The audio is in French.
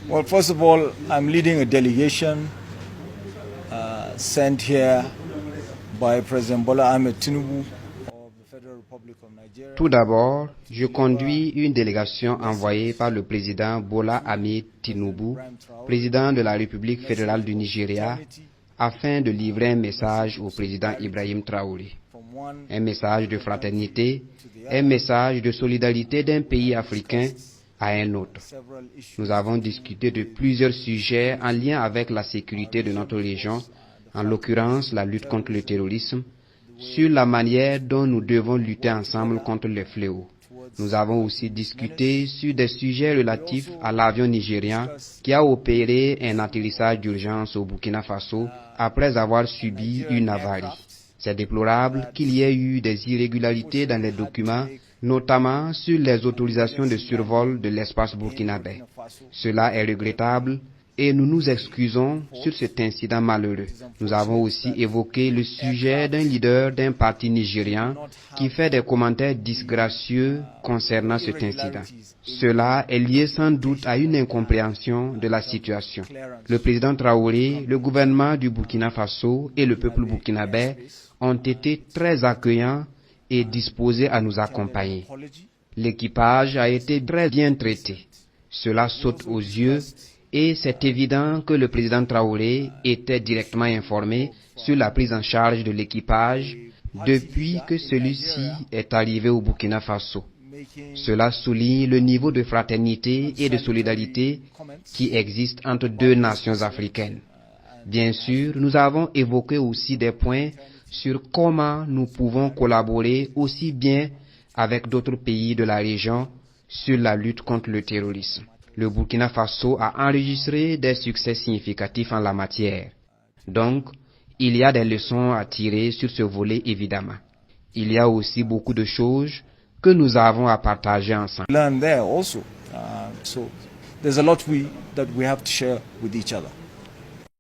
Well, first of all, I'm leading a delegation sent here by President Bola Ahmed Tinubu of the Federal Republic of Nigeria. Tout d'abord, je conduis une délégation envoyée par le président Bola Ahmed Tinubu, président de la République fédérale du Nigeria, afin de livrer un message au président Ibrahim Traoré. Un message de fraternité, un message de solidarité d'un pays africain à un autre. Nous avons discuté de plusieurs sujets en lien avec la sécurité de notre région, en l'occurrence la lutte contre le terrorisme, sur la manière dont nous devons lutter ensemble contre les fléaux. Nous avons aussi discuté sur des sujets relatifs à l'avion nigérian qui a opéré un atterrissage d'urgence au Burkina Faso après avoir subi une avarie. C'est déplorable qu'il y ait eu des irrégularités dans les documents, notamment sur les autorisations de survol de l'espace burkinabé. Cela est regrettable et nous nous excusons sur cet incident malheureux. Nous avons aussi évoqué le sujet d'un leader d'un parti nigérian qui fait des commentaires disgracieux concernant cet incident. Cela est lié sans doute à une incompréhension de la situation. Le président Traoré, le gouvernement du Burkina Faso et le peuple burkinabé ont été très accueillants et disposés à nous accompagner. L'équipage a été très bien traité. Cela saute aux yeux et c'est évident que le président Traoré était directement informé sur la prise en charge de l'équipage depuis que celui-ci est arrivé au Burkina Faso. Cela souligne le niveau de fraternité et de solidarité qui existe entre deux nations africaines. Bien sûr, nous avons évoqué aussi des points sur comment nous pouvons collaborer aussi bien avec d'autres pays de la région sur la lutte contre le terrorisme. Le Burkina Faso a enregistré des succès significatifs en la matière. Donc, il y a des leçons à tirer sur ce volet évidemment. Il y a aussi beaucoup de choses que nous avons à partager ensemble. Learn there also. So there's a lot that we have to share with each other.